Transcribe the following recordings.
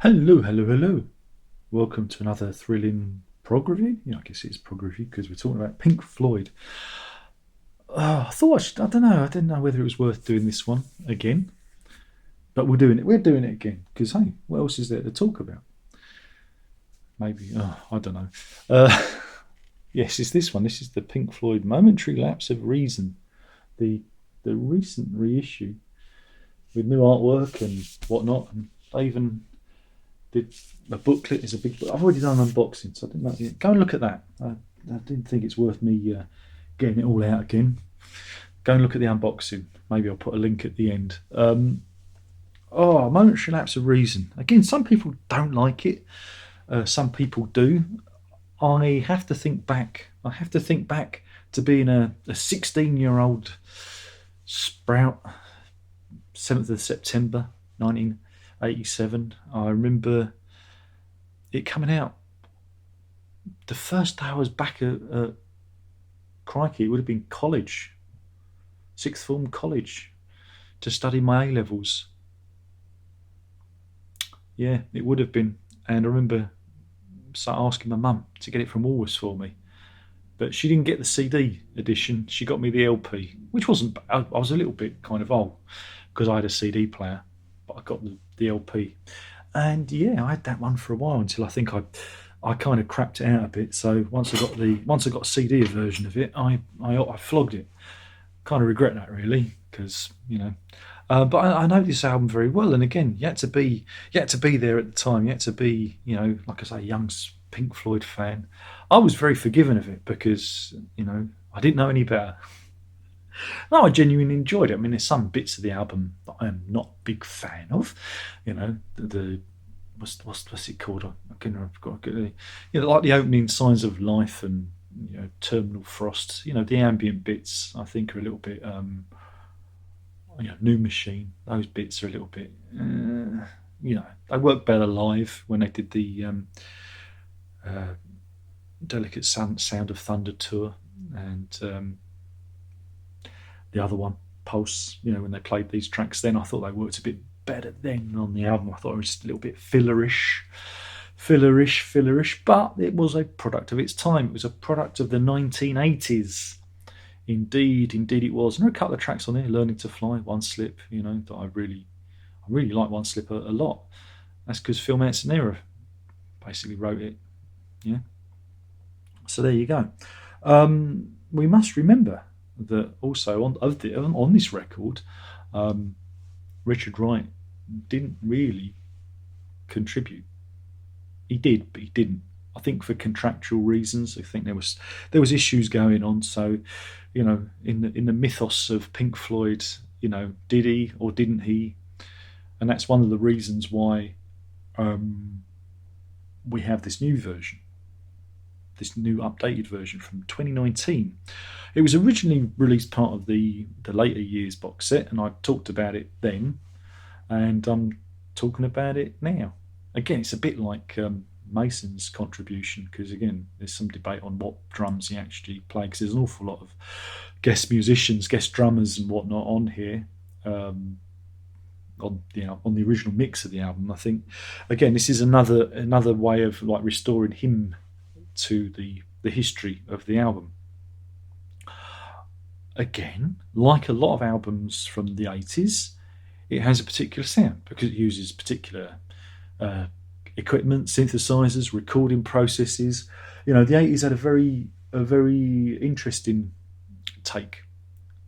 Hello, hello, hello. Welcome to another thrilling prog review. Yeah, I guess it's prog review because we're talking about Pink Floyd. I don't know. I didn't know whether it was worth doing this one again, but we're doing it. We're doing it again because hey, what else is there to talk about? Maybe I don't know. Uh, yes, it's this one. This is the Pink Floyd Momentary Lapse of Reason, the the recent reissue with new artwork and whatnot. And they even did a booklet. Is a big book. I've already done an unboxing, so I didn't know. Go and look at that. I didn't think it's worth me getting it all out again. Go and look at the unboxing. Maybe I'll put a link at the end. Momentary Lapse of Reason. Again, some people don't like it. Some people do. I have to think back. I have to think back to being a 16-year-old sprout. 7th of September, 1987. I remember it coming out. The first day I was back at crikey, it would have been college, sixth form college, to study my A levels. Yeah, it would have been. And I remember asking my mum to get it from Woolworths for me, but she didn't get the CD edition. She got me the LP, which wasn't. I was a little bit kind of old because I had a CD player, but I got the LP, and yeah, I had that one for a while until I think I kind of crapped it out a bit. So once I got a CD version of it, I flogged it. Kind of regret that really because but I know this album very well, and again, you had to be there at the time. You had to be, like I say, a young Pink Floyd fan. I was very forgiving of it because I didn't know any better. No, I genuinely enjoyed it. I mean, there's some bits of the album that I am not a big fan of. The what's it called? I can I've got like the opening Signs of Life and Terminal Frost. The ambient bits I think are a little bit. New Machine. Those bits are a little bit. They work better live when they did the uh, Delicate Sound of Thunder tour and the other one, Pulse. When they played these tracks, then I thought they worked a bit better then on the album. I thought it was just a little bit fillerish, but it was a product of its time. It was a product of the 1980s. Indeed it was. And there are a couple of tracks on there, Learning to Fly, One Slip, that I really like One Slip a lot. That's because Phil Manzanera basically wrote it. Yeah. So there you go. We must remember that also on this record, Richard Wright didn't really contribute. He did, but he didn't. I think for contractual reasons. I think there was issues going on. So, in the mythos of Pink Floyd, did he or didn't he? And that's one of the reasons why we have this new version, this new updated version from 2019. It was originally released part of the later years box set, and I talked about it then, and I'm talking about it now. Again, it's a bit like Mason's contribution because again, there's some debate on what drums he actually played because there's an awful lot of guest musicians, guest drummers, and whatnot on here. On the original mix of the album, I think again this is another way of like restoring him to the history of the album. Again, like a lot of albums from the 80s, it has a particular sound because it uses particular equipment, synthesizers, recording processes. The 80s had a very interesting take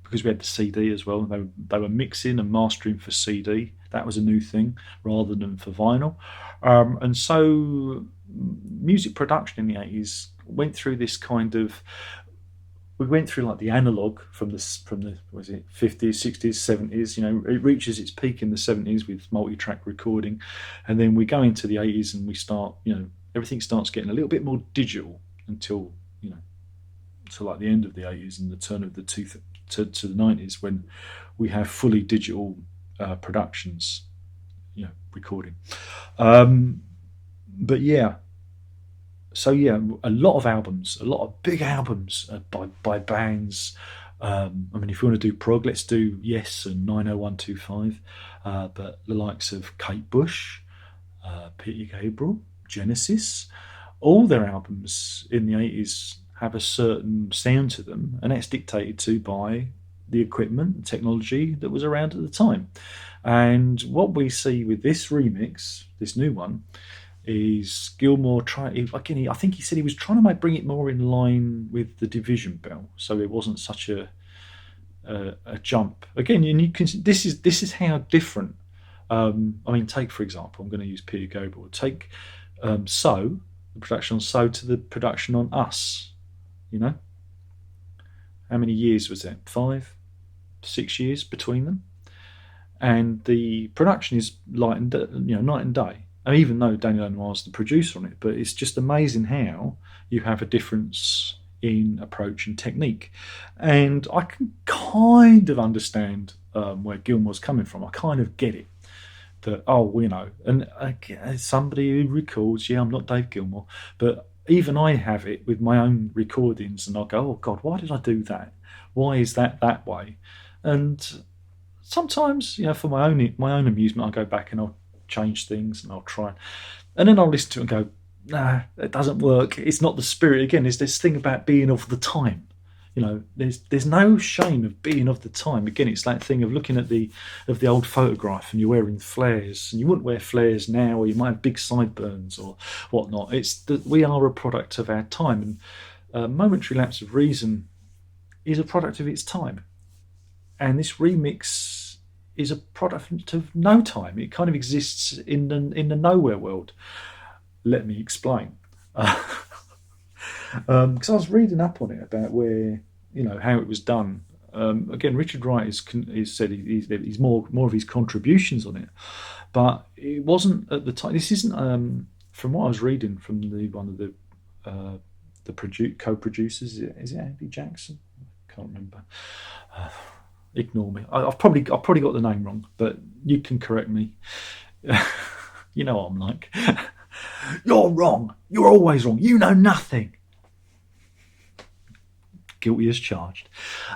because we had the CD as well. They were mixing and mastering for CD. That was a new thing rather than for vinyl. And so music production in the 80s went through this kind of. We went through like the analog from the was it 50s, 60s, 70s. It reaches its peak in the 70s with multi-track recording, and then we go into the 80s and we start. Everything starts getting a little bit more digital until to like the end of the 80s and the turn of the to the 90s when we have fully digital productions, recording. But yeah, so yeah, a lot of albums, a lot of big albums by bands. I mean, if you want to do prog, let's do Yes and 90125. But the likes of Kate Bush, Peter Gabriel, Genesis, all their albums in the 80s have a certain sound to them, and that's dictated to by the equipment and technology that was around at the time. And what we see with this remix, this new one, is Gilmour trying again. I think he said he was trying to bring it more in line with the Division bell, so it wasn't such a jump. Again, and you can this is how different. I mean, take for example, I'm going to use Peter Gabriel. Take So, the production on So to the production on Us. You know, how many years was that? 5, 6 years between them, and the production is night and day. And even though Daniel Lanoir's the producer on it, but it's just amazing how you have a difference in approach and technique. And I can kind of understand where Gilmour's coming from. I kind of get it. That, and as somebody who records, I'm not Dave Gilmour, but even I have it with my own recordings, and I'll go, oh God, why did I do that? Why is that way? And sometimes, for my own amusement, I'll go back and I'll change things and I'll try, and then I'll listen to it and go, nah, it doesn't work. It's not the spirit. Again, there's this thing about being of the time. There's no shame of being of the time. Again, it's that thing of looking at the old photograph and you're wearing flares, and you wouldn't wear flares now, or you might have big sideburns or whatnot. It's that we are a product of our time, and Momentary Lapse of Reason is a product of its time, and this remix is a product of no time. It kind of exists in the nowhere world. Let me explain. Because I was reading up on it about where, how it was done. Again, Richard Wright is said he's more of his contributions on it, but it wasn't at the time. This isn't from what I was reading from one of the co-producers. Is it Andy Jackson? I can't remember. Ignore me. I've probably got the name wrong, but you can correct me. You know what I'm like. You're wrong. You're always wrong. You know nothing. Guilty as charged.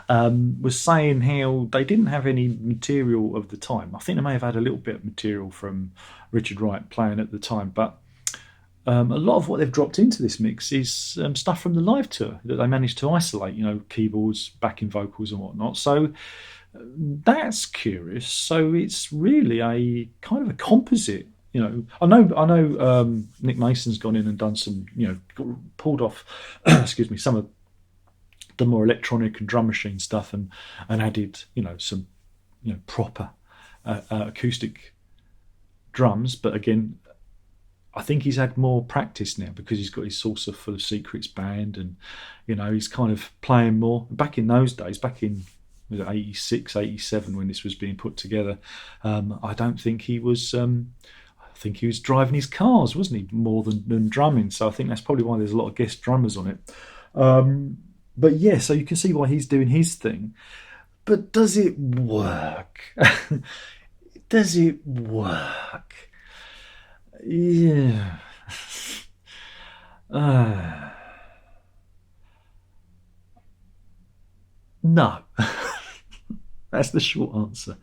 Was saying how they didn't have any material of the time. I think they may have had a little bit of material from Richard Wright playing at the time, but a lot of what they've dropped into this mix is stuff from the live tour that they managed to isolate, keyboards, backing vocals and whatnot. So that's curious. So it's really a kind of a composite. I know Nick Mason's gone in and done some, pulled off, excuse me, some of the more electronic and drum machine stuff, and added, some, proper acoustic drums. But again, I think he's had more practice now because he's got his Saucer Full of Secrets band, and he's kind of playing more. Back in those days, back in 86, 87, when this was being put together, I don't think he was. I think he was driving his cars, wasn't he, more than drumming? So I think that's probably why there's a lot of guest drummers on it. But yeah, so you can see why he's doing his thing. But does it work? Does it work? Yeah. No. That's the short answer.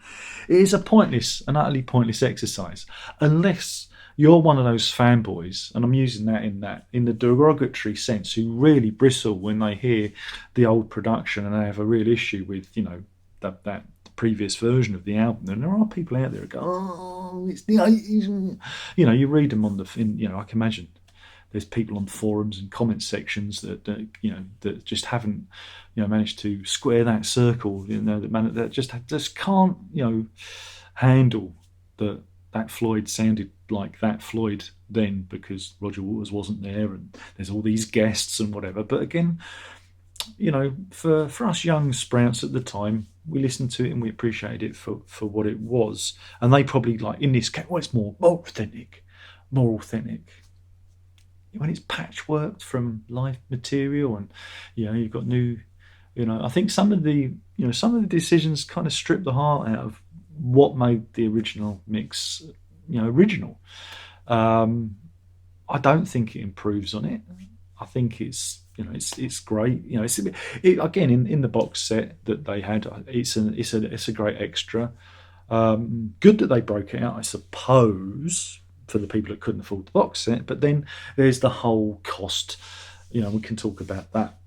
It is an utterly pointless exercise, unless you're one of those fanboys, and I'm using that in the derogatory sense, who really bristle when they hear the old production and they have a real issue with, that previous version of the album. And there are people out there who go, "Oh, it's the 80s." You read them I can imagine there's people on forums and comment sections that just haven't managed to square that circle, that just can't handle that Floyd sounded like that Floyd then, because Roger Waters wasn't there and there's all these guests and whatever. But again, for us young sprouts at the time, we listened to it and we appreciated it for what it was. And they probably, like, in this case, it's more authentic. When it's patchworked from live material, and you've got new, I think some of the decisions kind of strip the heart out of what made the original mix original. I don't think it improves on it. I think it's great. Again, in the box set that they had, it's a great extra. Good that they broke it out, I suppose. for the people that couldn't afford the box set. But then there's the whole cost. We can talk about that.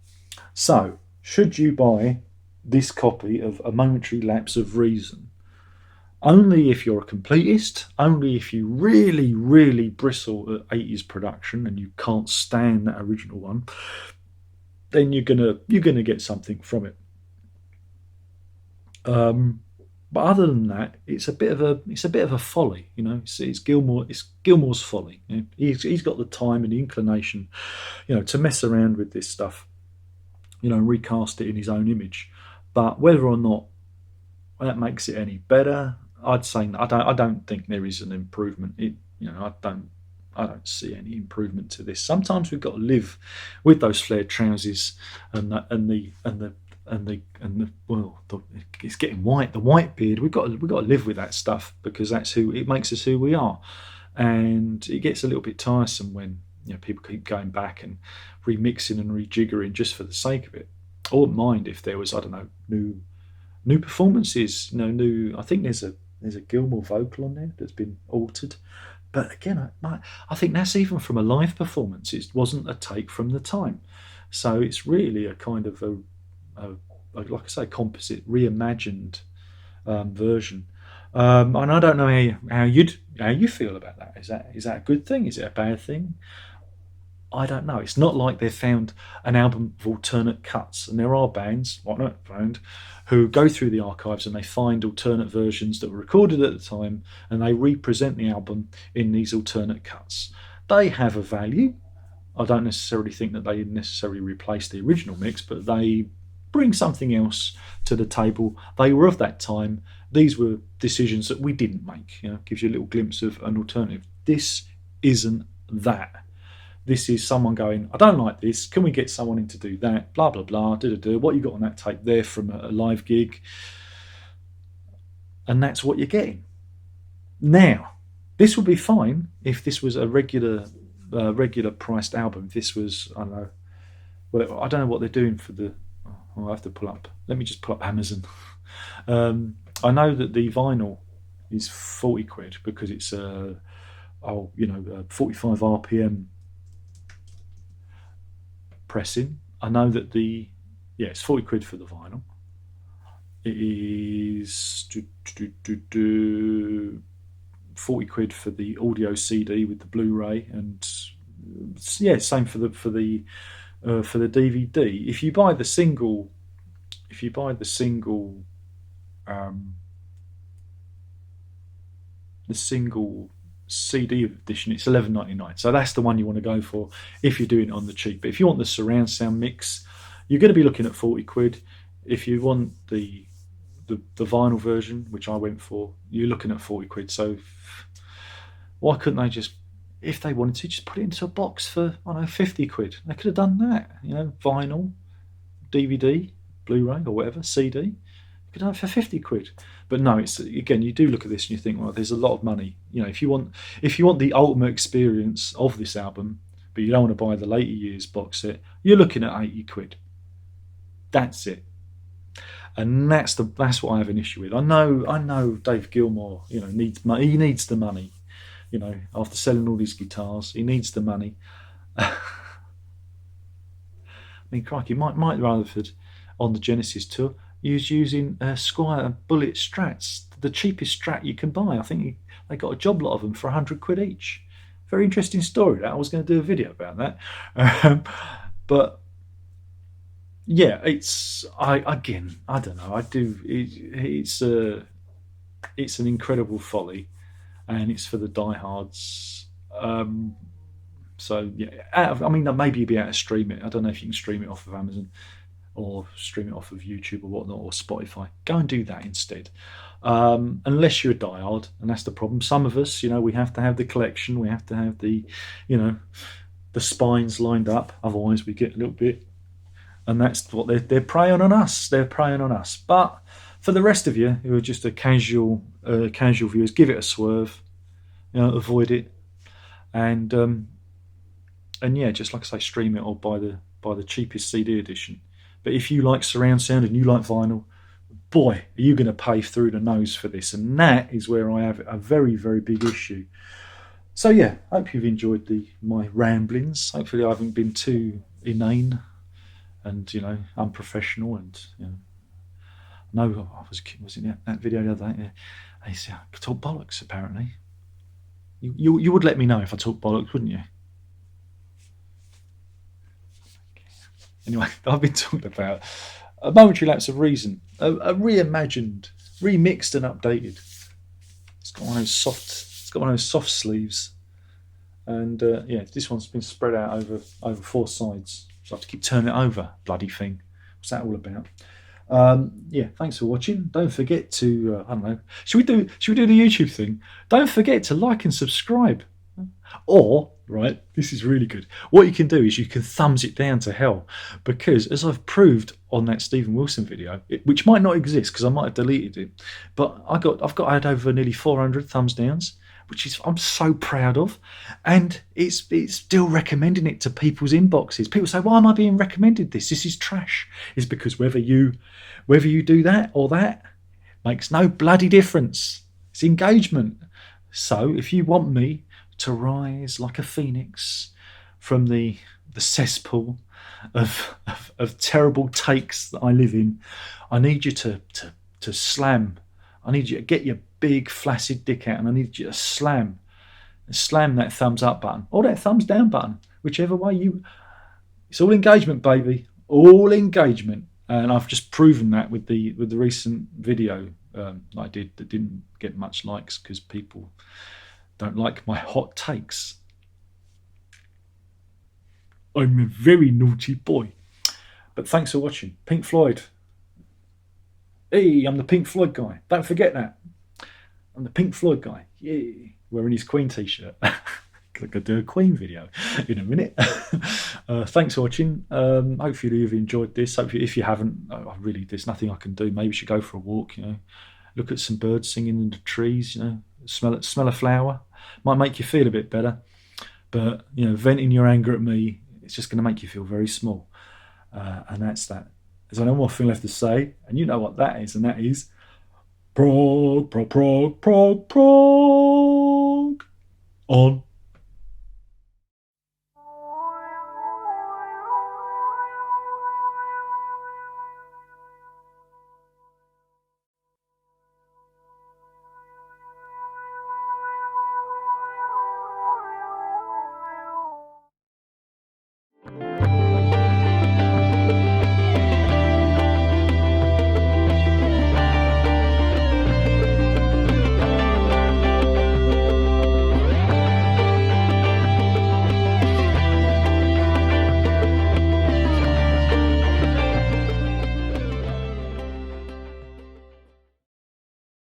So, should you buy this copy of A Momentary Lapse of Reason? Only if you're a completist, only if you really, really bristle at 80s production and you can't stand that original one, then you're gonna get something from it. But other than that, it's a bit of a folly. It's Gilmour's folly. He's got the time and the inclination, to mess around with this stuff, recast it in his own image. But whether or not that makes it any better, I'd say I don't think there is an improvement. I don't see any improvement to this. Sometimes we've got to live with those flared trousers it's getting white. The white beard. We've got to live with that stuff because that's it makes us who we are. And it gets a little bit tiresome when people keep going back and remixing and rejiggering just for the sake of it. I wouldn't mind if there was, I don't know, new performances. I think there's a Gilmour vocal on there that's been altered. But again, I think that's even from a live performance. It wasn't a take from the time. So it's really a kind of like I say, composite, reimagined version. And I don't know how you feel about that. Is that a good thing? Is it a bad thing? I don't know. It's not like they've found an album of alternate cuts, and there are bands, who go through the archives and they find alternate versions that were recorded at the time, and they represent the album in these alternate cuts. They have a value. I don't necessarily think that they necessarily replace the original mix, but they bring something else to the table. They were of that time. These were decisions that we didn't make. Gives you a little glimpse of an alternative. This isn't that. This is someone going, I don't like this. Can we get someone in to do that? Blah, blah, blah. What you got on that tape there from a live gig? And that's what you're getting. Now, this would be fine if this was a regular priced album. If this was, I don't know. Well, I don't know what they're doing for the. I have to pull up. Let me just pull up Amazon. I know that the vinyl is 40 quid because it's 45 RPM pressing. I know that it's 40 quid for the vinyl. It is 40 quid for the audio CD with the Blu-ray, and same for the DVD. If you buy the single CD edition, it's $11.99. So that's the one you want to go for if you're doing it on the cheap. But if you want the surround sound mix, you're going to be looking at 40 quid. If you want the vinyl version, which I went for, you're looking at 40 quid. So why couldn't they just, if they wanted to, just put it into a box for, 50 quid? They could have done that. Vinyl, DVD, Blu-ray or whatever, CD. You could have it for 50 quid. But no, it's, again, you do look at this and you think, well, there's a lot of money. If you want the ultimate experience of this album, but you don't want to buy the later years box set, you're looking at 80 quid. That's it. And that's what I have an issue with. I know Dave Gilmour, needs money. He needs the money. After selling all these guitars, he needs the money. I mean, crikey, Mike Rutherford on the Genesis tour, he was using Squire Bullet Strats, the cheapest Strat you can buy. I think they got a job lot of them for 100 quid each. Very interesting story. That I was going to do a video about that, but yeah, I don't know. It's an incredible folly, and it's for the diehards. So yeah, maybe you'd be able to stream it. I don't know if you can stream it off of Amazon or stream it off of YouTube or whatnot, or Spotify. Go and do that instead. Unless you're a diehard, and that's the problem. Some of us, we have to have the collection. We have to have the spines lined up. Otherwise, we get a little bit. And that's what they're preying on us. They're preying on us. But for the rest of you who are just a casual viewers, give it a swerve. Avoid it. And yeah, just like I say, stream it or buy the cheapest CD edition. But if you like surround sound and you like vinyl, boy, are you going to pay through the nose for this. And that is where I have a very, very big issue. So yeah, I hope you've enjoyed my ramblings. Hopefully I haven't been too inane and unprofessional. And no, I was in that video the other day. Yeah, I said I talk bollocks. Apparently, you would let me know if I talk bollocks, wouldn't you? Anyway, I've been talking about a momentary lapse of reason, a reimagined, remixed, and updated. It's got one of those soft. It's got one of those soft sleeves, and yeah, this one's been spread out over 4 sides. So I have to keep turning it over. Bloody thing. What's that all about? Yeah, thanks for watching. Don't forget to I don't know. Should we do the YouTube thing? Don't forget to like and subscribe. Or, right, this is really good. What you can do is you can thumbs it down to hell, because as I've proved on that Stephen Wilson video, which might not exist because I might have deleted it, but I had over nearly 400 thumbs downs, which is I'm so proud of, and it's still recommending it to people's inboxes. People say, "Why am I being recommended this? This is trash." It's because whether you do that or that makes no bloody difference. It's engagement. So if you want me to rise like a phoenix from the cesspool of terrible takes that I live in, I need you to slam. I need you to get your big flaccid dick out, and I need you to slam that thumbs up button or that thumbs down button, whichever way you. It's all engagement, baby, all engagement, and I've just proven that with the recent video I did that didn't get much likes because people don't like my hot takes. I'm a very naughty boy. But thanks for watching. Pink Floyd. Hey, I'm the Pink Floyd guy. Don't forget that. I'm the Pink Floyd guy. Yeah. Wearing his Queen t-shirt. I'm going to do a Queen video in a minute. Thanks for watching. Hopefully you've enjoyed this. Hopefully, if you haven't, there's nothing I can do. Maybe you should go for a walk, look at some birds singing in the trees, smell a flower. Might make you feel a bit better. But, venting your anger at me, it's just going to make you feel very small. And that's that. There's no more thing left to say. And you know what that is. And that is PROG, PROG, PROG, PROG, PROG on